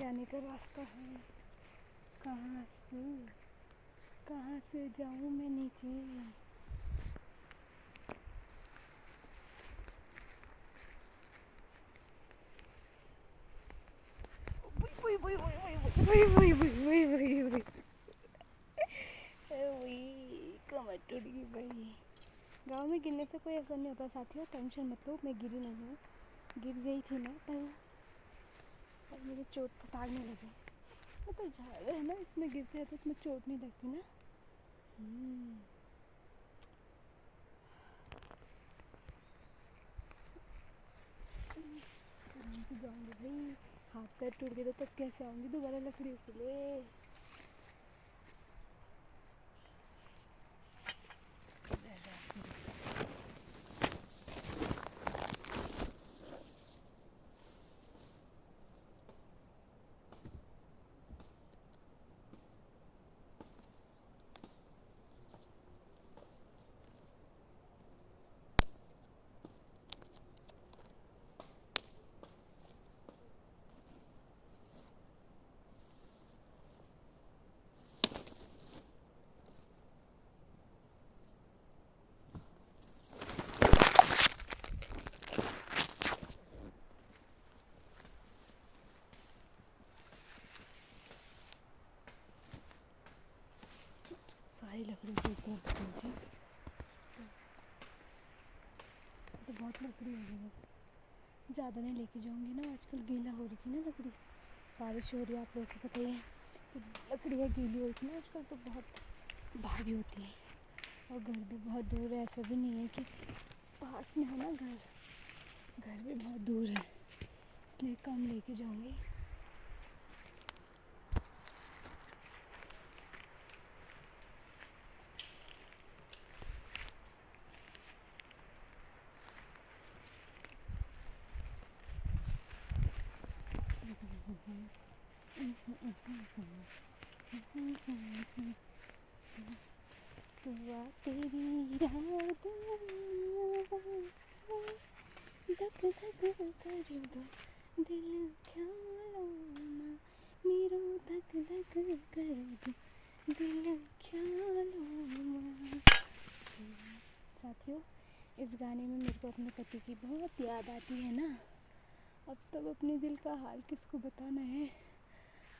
जाने का रास्ता है। कहाँ से जाऊँ मैं नीचे। कमर टूट गई भाई। गाँव में गिरने से कोई असर नहीं होता साथियों, टेंशन मत लो। मैं गिरी नहीं हूँ, गिर गई थी ना पर मेरे चोट फटाने लगी। वो तो झाड़ है ना, इसमें गिरते हैं तो इसमें चोट नहीं लगती ना। जाऊँगी भाई, हाथ पैर टूट गए तो तब कैसे आऊँगी दोबारा लकड़ियों के लिए। सारी लकड़ी टूटती है तो बहुत लकड़ी हो गई। ज़्यादा नहीं लेके जाऊँगी ना, आजकल गीला हो रही थी ना लकड़ी, बारिश हो रही है आप लोगों को पता ही है। तो लकड़ियाँ गीली हो रही थी ना आजकल, तो बहुत भारी होती है। और घर भी बहुत दूर है, ऐसा भी नहीं है कि पास में हो ना घर भी बहुत दूर है, इसलिए कम लेके जाऊँगी। सुबह तेरी रात धक धक कर दो दिल ख्यालों में, मेरो धक धक कर दो दिल ख्यालों में। साथियों, इस गाने में मेरे को अपने पति की बहुत याद आती है ना। अब तब अपने दिल का हाल किसको बताना है।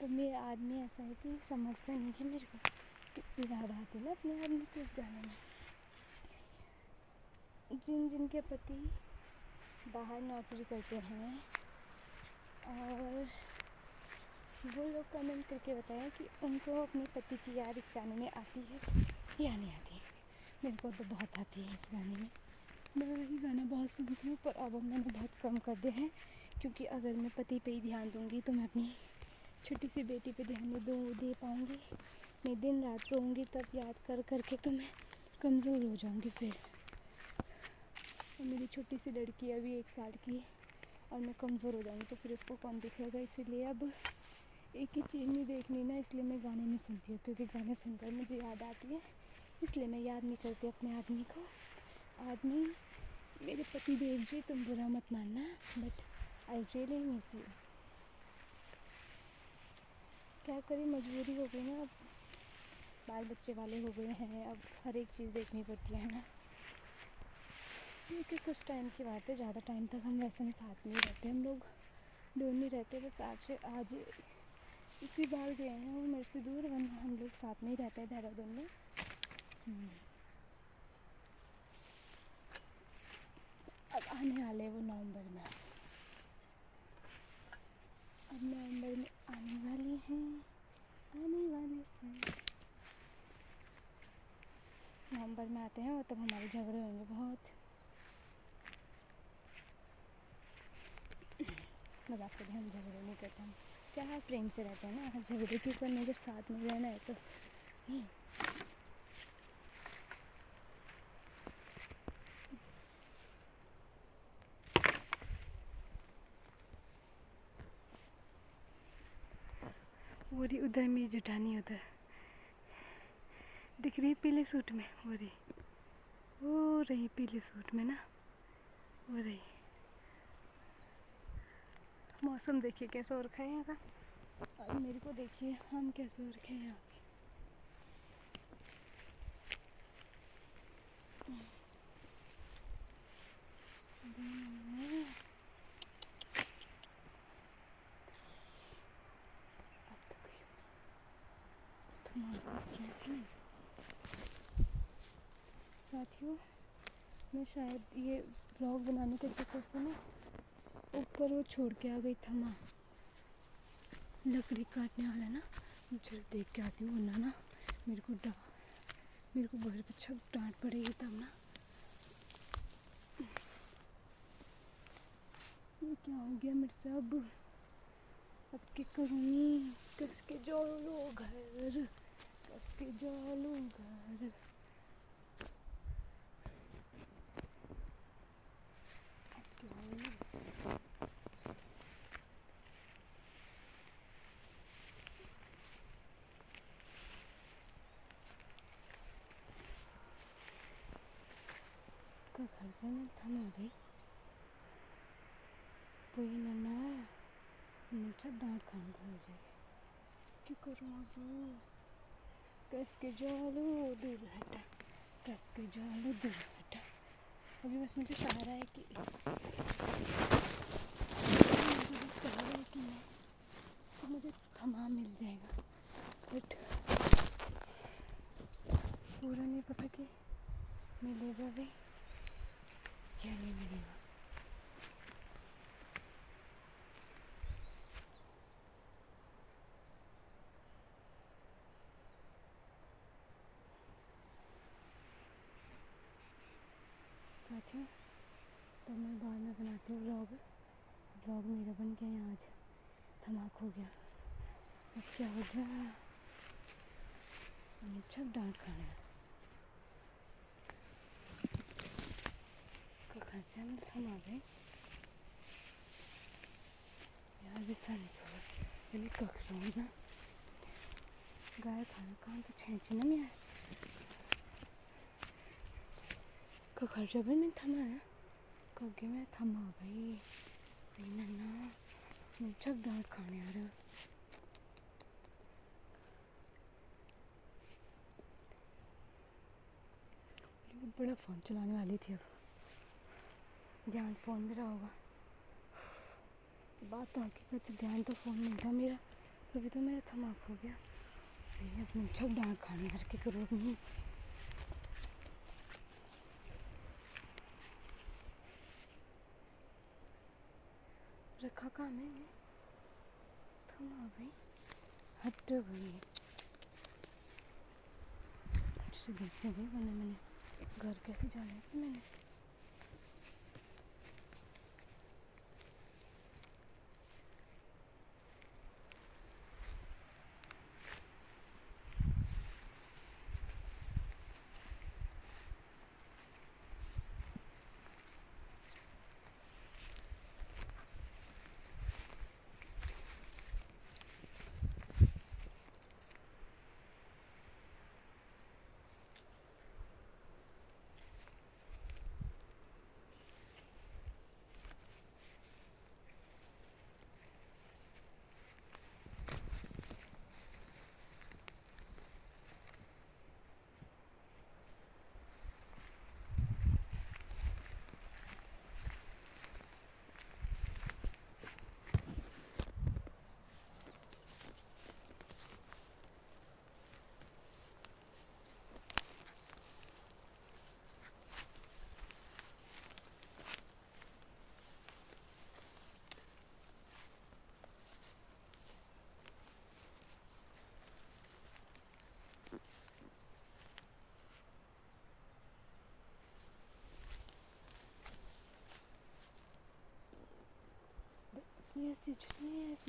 तो मेरा आदमी ऐसा है कि समझता नहीं कि मेरे को कितनी याद आती है अपने आदमी को इस गाने में। जिनके पति बाहर नौकरी करते हैं और वो लोग कमेंट करके बताएं कि उनको अपने पति की याद इस गाने में आती है या नहीं आती। मेरे को तो बहुत आती है इस गाने में। मैं वही गाना बहुत सुनती हूँ, पर अब मैंने बहुत कम कर दिया है, क्योंकि अगर मैं पति पे ही ध्यान दूँगी तो मैं अपनी छोटी सी बेटी पे ध्यान नहीं दे पाऊँगी। मैं दिन रात रोऊँगी तब याद कर करके तो मैं कमज़ोर हो जाऊँगी फिर। और मेरी छोटी सी लड़की अभी 1 साल की, और मैं कमज़ोर हो जाऊँगी तो फिर उसको कौन देखेगा। इसीलिए अब एक ही चीज़ नहीं देखनी ना, इसलिए मैं गाने में सुनती हूँ, क्योंकि गाने सुनकर मुझे याद आती है, इसलिए मैं याद नहीं करती अपने आदमी को। आदमी मेरे पति देव जी, तुम बुरा मत मानना, but I really miss you. क्या करें, मजबूरी हो गई ना, अब बाल बच्चे वाले हो गए हैं, अब हर एक चीज़ देखनी पड़ती है ना। क्योंकि कुछ टाइम की बात है, ज़्यादा टाइम तक हम वैसे में साथ नहीं रहते, हम लोग दूर नहीं रहते। बस आज इसी बार गए हैं वो मेरे से दूर, वरना हम लोग साथ में ही रहते हैं देहरादून में। अब आने वाले वो नवंबर में, अब नवंबर में आने वाले हैं। नवंबर में आते हैं और तब हमारे झगड़े होंगे बहुत। मैं बात करें, हम झगड़े नहीं करते, हम क्या प्रेम से रहते हैं ना, झगड़े क्यों करने जब साथ में रहना है तो। वो रही उधर मेरी जुटानी, उधर दिख रही पीले सूट में, वो रही पीले सूट में ना, वो रही। मौसम देखिए कैसा हो रखा है यहाँ का, और मेरे को देखिए हम कैसे हो रखे हैं यहाँ पे। साथियों, मैं शायद ये व्लॉग बनाने के चक्कर से ना ऊपर वो छोड़ के आ गई था माँ, लकड़ी काटने वाला ना। चल देख के आती हूँ, वरना ना मेरे को घर पे छक डांट पड़ेगी तब ना। ये क्या हो गया मेरे से अब क्या करूँगी? कस के जालो घर, कस के जालो घर। का खर्चा में थमा भाई, कोई नन्ना मुझे डांट खाने को हो जाएगी। क्या करूँ अब? कस के जालो दूर हटा, कस के जालो दूर हटा। अभी बस मुझे सहारा है कि तो मुझे थमा मिल जाएगा, बट पूरा नहीं पता कि मिलेगा भी या नहीं मिलेगा। साथियों, तो मैं बाद में बनाती हूँ व्लॉग मेरा बन गया यहाँ आज, धमाक हो गया। अब क्या हो गया? अच्छा डांट खाना का खर्चा में थमा भाई यार, भी संसोर यानी ककरों ना गाय खाना काम तो छेंची ना मैं का खर्चा भी मैं थमा है कगे में थमा भाई ना मुझे डांट खाने आ रहा। बड़ा फ़ोन चलाने वाली थी, अब ध्यान फ़ोन में रहा होगा। बात तो हकीकत, ध्यान तो फ़ोन में था मेरा, तभी तो मेरा थमाक हो गया। अब मुझे डांट खाने यार, क्या करूँ नहीं। रखा काम है थमा भाई, हट गई से देखते गई, वरना मैंने घर कैसे जाना है मैंने। ऐसे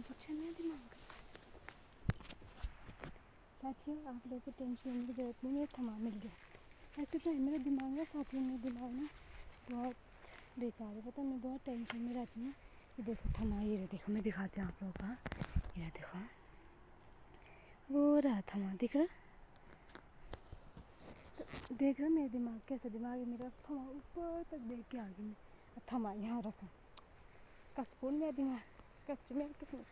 पूछा मेरा दिमाग। साथियों, आप लोगों को टेंशन लेने की ज़रूरत नहीं, मेरा थमा मिल गया। ऐसे तो है मेरा दिमाग ना साथियों, मेरा दिमाग ना बहुत बेकार है, पता मैं बहुत टेंशन में रहती हूँ। ये देखो थमा, ये देखो मैं दिखाती हूँ आप लोगों का, ये देखो वो रहा थमा, दिख रहा? तो देख रहा मेरा दिमाग कैसा दिमाग है मेरा, थमा ऊपर तक देख के आ गई मैं, थमा यहाँ रखा, कस फोन मेरा दिमाग, कस मेरा किस्मत।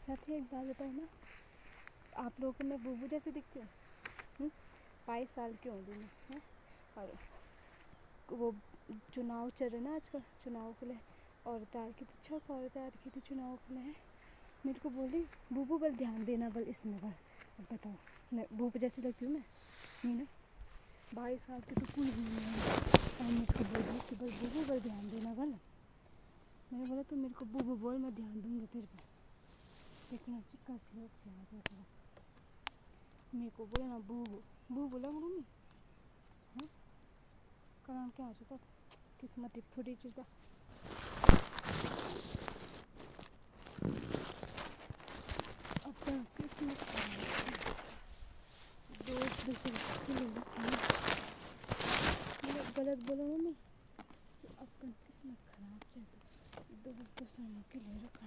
साथ ही एक बात बताओ ना, आप लोगों को मैं बूबू जैसे दिखती हूँ? 22 साल की उम्र में हैं, और वो चुनाव चल रहे ना आजकल, चुनाव के लिए औरतें आ रखी थी, 6 औरतें आ रखी थी चुनाव के लिए। मेरे को बोली बूबू बल ध्यान देना बल इसमें बल। अब बताओ मैं बूबू जैसी लगती हूँ? मैं नहीं ना। 22 साल की तो कुल हुई है, और मेरे को बोली कि बल बूबू बल ध्यान देना बल। मैंने बोला तो मेरे को बूबू बोल, मैं ध्यान दूँगी तेरे पे। देखना चिक्का से लोग से आ जाएगा। मेरे को बोला ना बूबू बूबू लग रूमी हाँ, कारण क्या हो जाता किस्मत ही फुटी चीज़। अपन किस्मत दोस्त गलत बोलो मम्मी, तो अपन किस्मत खराब जाती दोस्त दूसरों के लिए रखा।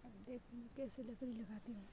अब देखो मैं कैसे लकड़ी लगाती हूँ।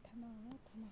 थमा थमा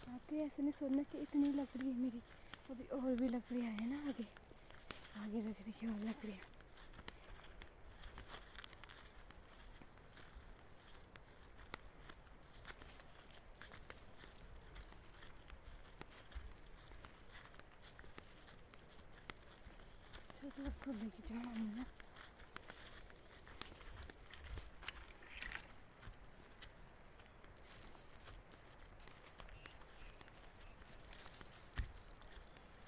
आते ऐसे नहीं सोचना कि इतनी लकड़ी है मेरी, अभी और भी लकड़ियाँ हैं ना आगे आगे रखने की और लकड़ियाँ। चलो आपको लेके जाना है ना।